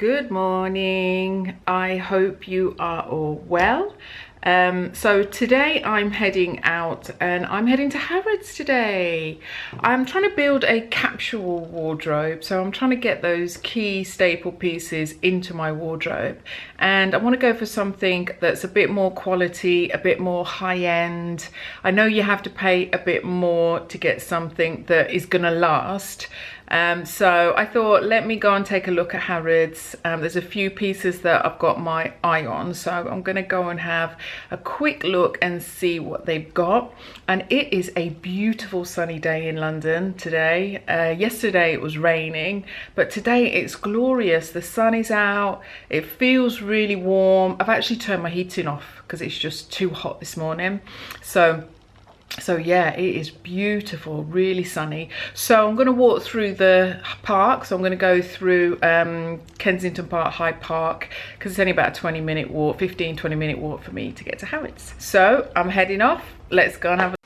Good morning. I hope you are all well. So today I'm heading out and I'm heading to Harrods today. I'm trying to build a capsule wardrobe. So I'm trying to get those key staple pieces into my wardrobe. And I want to go for something that's a bit more quality, a bit more high end. I know you have to pay a bit more to get something that is going to last. So I thought, let me go and take a look at Harrods. There's a few pieces that I've got my eye on, so I'm going to go and have a quick look and see what they've got. And it is a beautiful sunny day in London today. Yesterday it was raining, but today it's glorious. The sun is out, it feels really warm. I've actually turned my heating off because it's just too hot this morning. So yeah, it is beautiful, really sunny. So I'm going to walk through the park. So I'm going to go through Kensington Park, Hyde Park, because it's only about a 20-minute walk, 15-20 minute walk for me to get to Harrods. So I'm heading off. Let's go and have a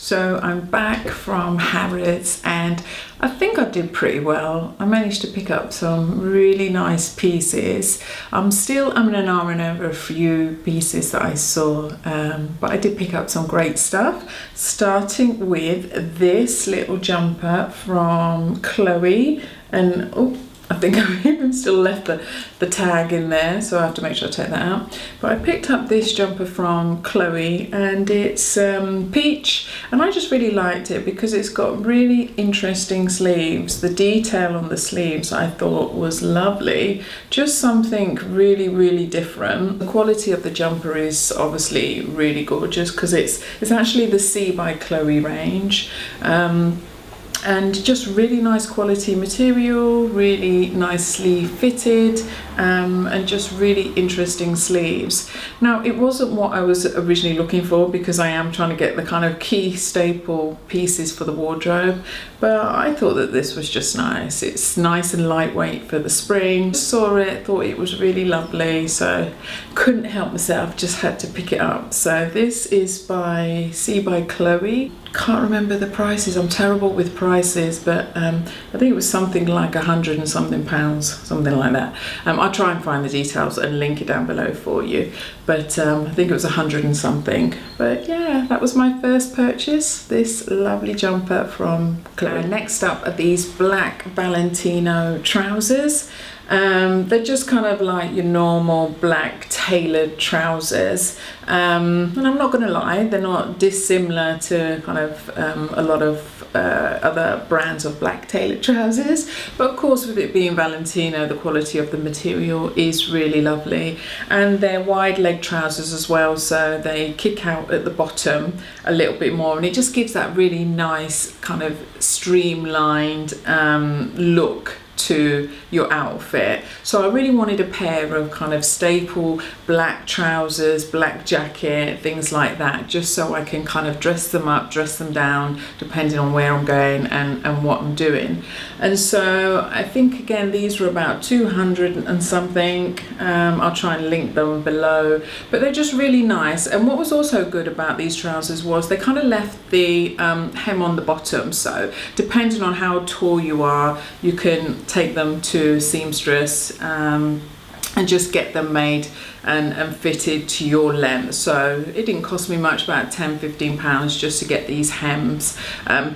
So I'm back from Harrods and I think I did pretty well. I managed to pick up some really nice pieces. I'm still umming and ahhing over a few pieces that I saw, but I did pick up some great stuff. Starting with this little jumper from Chloe, and oh, I think I've even still left the tag in there, so I have to make sure I take that out. But I picked up this jumper from Chloe and it's peach, and I just really liked it because it's got really interesting sleeves. The detail on the sleeves I thought was lovely, just something really, really different. The quality of the jumper is obviously really gorgeous because it's actually the C by Chloe range. And just really nice quality material, really nicely fitted, and just really interesting sleeves. Now, it wasn't what I was originally looking for because I am trying to get the kind of key staple pieces for the wardrobe, but I thought that this was just nice. It's nice and lightweight for the spring. Saw it, thought it was really lovely, so couldn't help myself, just had to pick it up. So this is by C by Chloe. can't remember the prices. I'm terrible with prices, but I think it was something like £100 and something, something like that. I'll try and find the details and link it down below for you. But I think it was £100 and something. But yeah, that was my first purchase. This lovely jumper from Chloe. Next up are these black Valentino trousers. They're just kind of like your normal black tailored trousers, and I'm not going to lie, they're not dissimilar to kind of a lot of other brands of black tailored trousers, but of course with it being Valentino, the quality of the material is really lovely, and they're wide leg trousers as well, so they kick out at the bottom a little bit more, and it just gives that really nice kind of streamlined look to your outfit. So I really wanted a pair of kind of staple black trousers, black jacket, things like that, just so I can kind of dress them up, dress them down, depending on where I'm going and what I'm doing. And so I think again these were about 200 and something. I'll try and link them below, but they're just really nice. And what was also good about these trousers was they kind of left the hem on the bottom, so depending on how tall you are, you can take them to seamstress and just get them made and fitted to your length. So it didn't cost me much, about £10–15 just to get these hems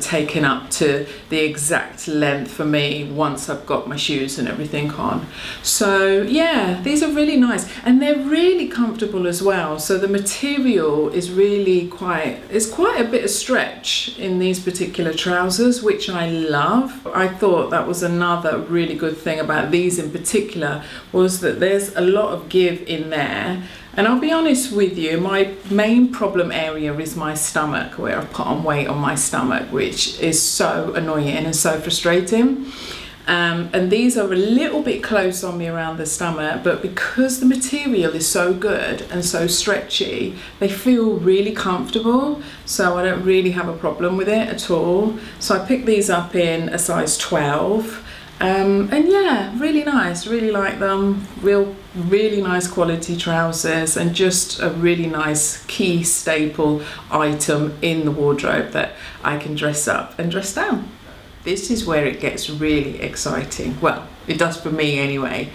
taken up to the exact length for me once I've got my shoes and everything on. So yeah, these are really nice and they're really comfortable as well. So the material is really quite a bit of stretch in these particular trousers, which I love. I thought that was another really good thing about these in particular, was that there's a lot of give in there. And I'll be honest with you, my main problem area is my stomach, where I've put on weight on my stomach, which is so annoying and so frustrating. And these are a little bit close on me around the stomach, but because the material is so good and so stretchy, they feel really comfortable, so I don't really have a problem with it at all. So I picked these up in a size 12. And yeah, really nice, really like them, really nice quality trousers, and just a really nice key staple item in the wardrobe that I can dress up and dress down. This is where it gets really exciting. Well, it does for me anyway,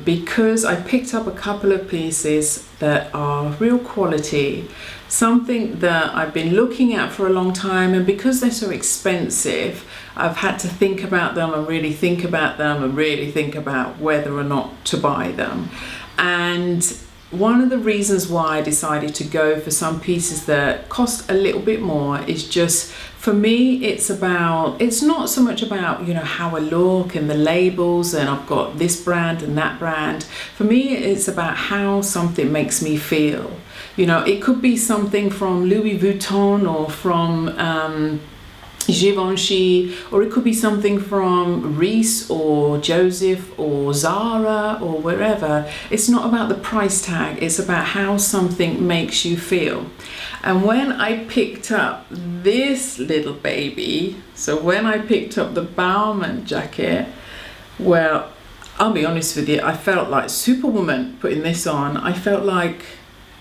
because I picked up a couple of pieces that are real quality, something that I've been looking at for a long time, and because they're so expensive, I've had to think about them and really think about them and really think about whether or not to buy them. And one of the reasons why I decided to go for some pieces that cost a little bit more is just, for me, it's not so much about, you know, how I look and the labels and I've got this brand and that brand. For me, it's about how something makes me feel. You know, it could be something from Louis Vuitton or from Givenchy, or it could be something from Reiss or Joseph or Zara or wherever. It's not about the price tag, it's about how something makes you feel. And when I picked up this little baby, so when I picked up the Balmain jacket, well, I'll be honest with you, I felt like Superwoman putting this on. I felt like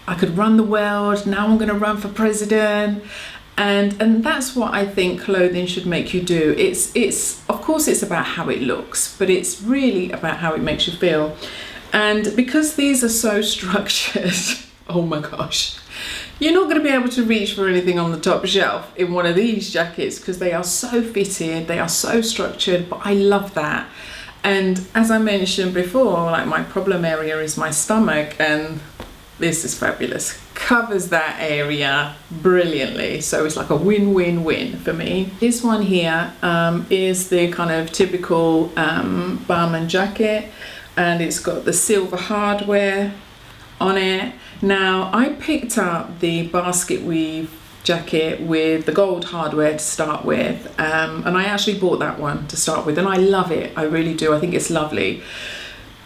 I could run the world, now I'm going to run for president. And that's what I think clothing should make you do. It's of course it's about how it looks, but it's really about how it makes you feel. And because these are so structured, oh my gosh, you're not going to be able to reach for anything on the top shelf in one of these jackets, because they are so fitted, they are so structured, but I love that. And as I mentioned before, like, my problem area is my stomach, and this is fabulous. Covers that area brilliantly, so it's like a win-win-win for me. This one here is the kind of typical Balmain jacket, and it's got the silver hardware on it. Now, I picked up the basket weave jacket with the gold hardware to start with, and I actually bought that one to start with, and I love it. I really do. I think it's lovely.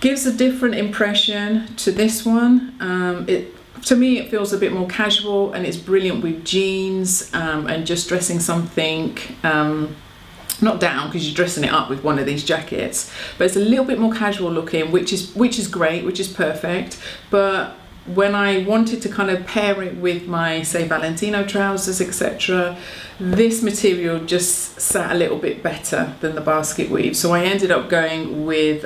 Gives a different impression to this one. To me, it feels a bit more casual, and it's brilliant with jeans and just dressing something not down, because you're dressing it up with one of these jackets, but it's a little bit more casual looking, which is great, which is perfect. But when I wanted to kind of pair it with my, say, Valentino trousers, etc., this material just sat a little bit better than the basket weave. So I ended up going with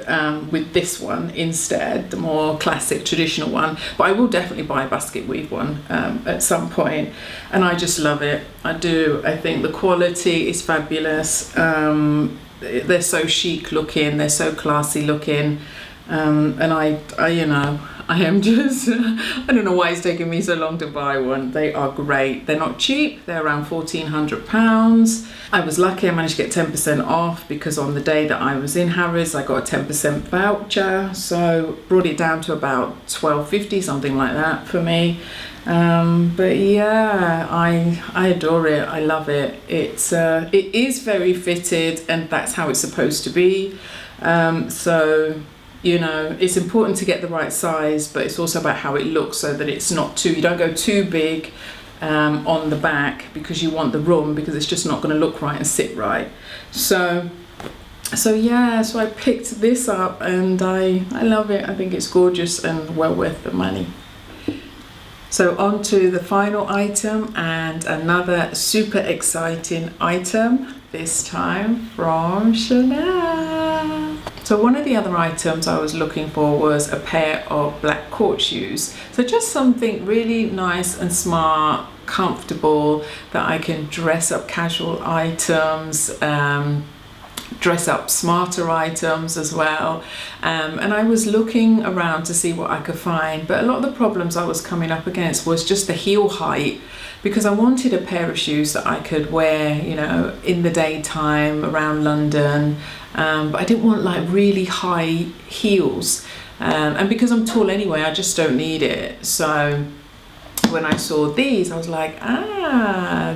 this one instead, the more classic traditional one. But I will definitely buy a basket weave one at some point, and I just love it. I do. I think the quality is fabulous. They're so chic looking, they're so classy looking, and I you know, I am just, I don't know why it's taking me so long to buy one. They are great. They're not cheap. They're around £1,400. I was lucky I managed to get 10% off because on the day that I was in Harrods, I got a 10% voucher. So brought it down to about £12.50, something like that for me. But yeah, I adore it. I love it. It is very fitted, and that's how it's supposed to be. So, you know, it's important to get the right size, but it's also about how it looks, so that it's not too, you don't go too big on the back, because you want the room, because it's just not going to look right and sit right. So yeah, so I picked this up, and I love it. I think it's gorgeous and well worth the money. So on to the final item, and another super exciting item, this time from Chanel. So one of the other items I was looking for was a pair of black court shoes. So just something really nice and smart, comfortable, that I can dress up casual items, dress up smarter items as well, and I was looking around to see what I could find, but a lot of the problems I was coming up against was just the heel height, because I wanted a pair of shoes that I could wear, you know, in the daytime around London, but I didn't want like really high heels, and because I'm tall anyway, I just don't need it. So when I saw these, I was like,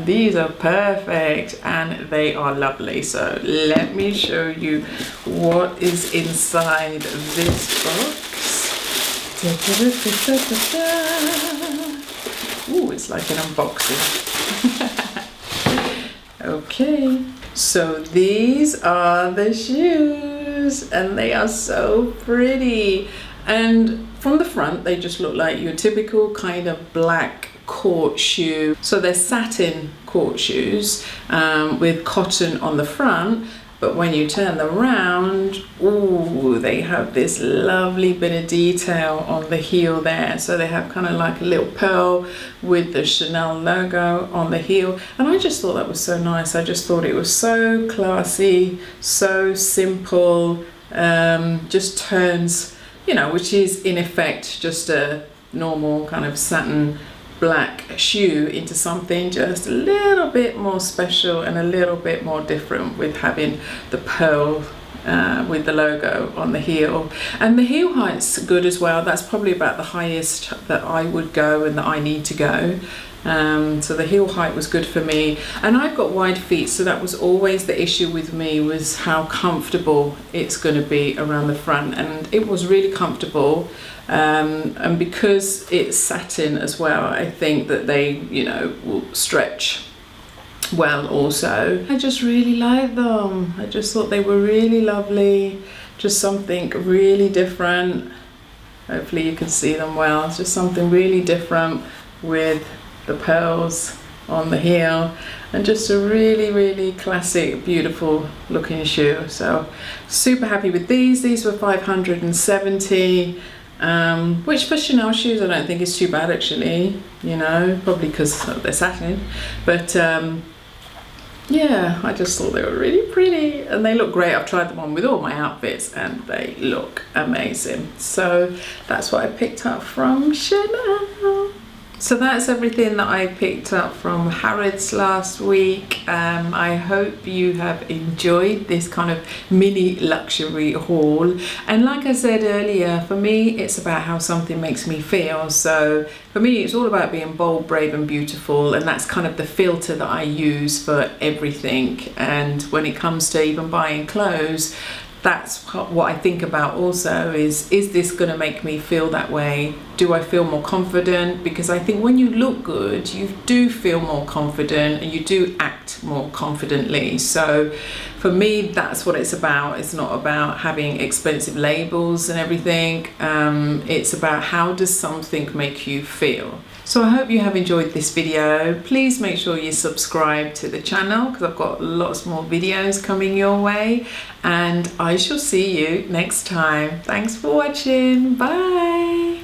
these are perfect, and they are lovely. So let me show you what is inside this box. Ooh, it's like an unboxing. Okay, so these are the shoes, and they are so pretty. And from the front, they just look like your typical kind of black court shoe. So they're satin court shoes with cotton on the front, but when you turn them around, ooh, they have this lovely bit of detail on the heel there. So they have kind of like a little pearl with the Chanel logo on the heel, and I just thought that was so nice. I just thought it was so classy, so simple, just turns, you know, which is in effect just a normal kind of satin black shoe into something just a little bit more special and a little bit more different, with having the pearl with the logo on the heel. And the heel height's good as well. That's probably about the highest that I would go and that I need to go. So the heel height was good for me, and I've got wide feet, so that was always the issue with me, was how comfortable it's going to be around the front, and it was really comfortable, and because it's satin as well, I think that they, you know, will stretch well also. I just really like them. I just thought they were really lovely, just something really different. Hopefully you can see them well. It's just something really different with the pearls on the heel, and just a really, really classic, beautiful looking shoe. So super happy with these. These were 570, which for Chanel shoes I don't think is too bad actually, you know, probably because they're satin, but yeah, I just thought they were really pretty, and they look great. I've tried them on with all my outfits and they look amazing. So that's what I picked up from Chanel. So that's everything that I picked up from Harrods last week. I hope you have enjoyed this kind of mini luxury haul. And like I said earlier, for me, it's about how something makes me feel. So for me, it's all about being bold, brave and beautiful. And that's kind of the filter that I use for everything. And when it comes to even buying clothes, that's what I think about also, is this going to make me feel that way? do I feel more confident? Because I think when you look good, you do feel more confident and you do act more confidently. So for me, that's what it's about. It's not about having expensive labels and everything. It's about how does something make you feel. So I hope you have enjoyed this video. Please make sure you subscribe to the channel because I've got lots more videos coming your way, and I shall see you next time. Thanks for watching. Bye.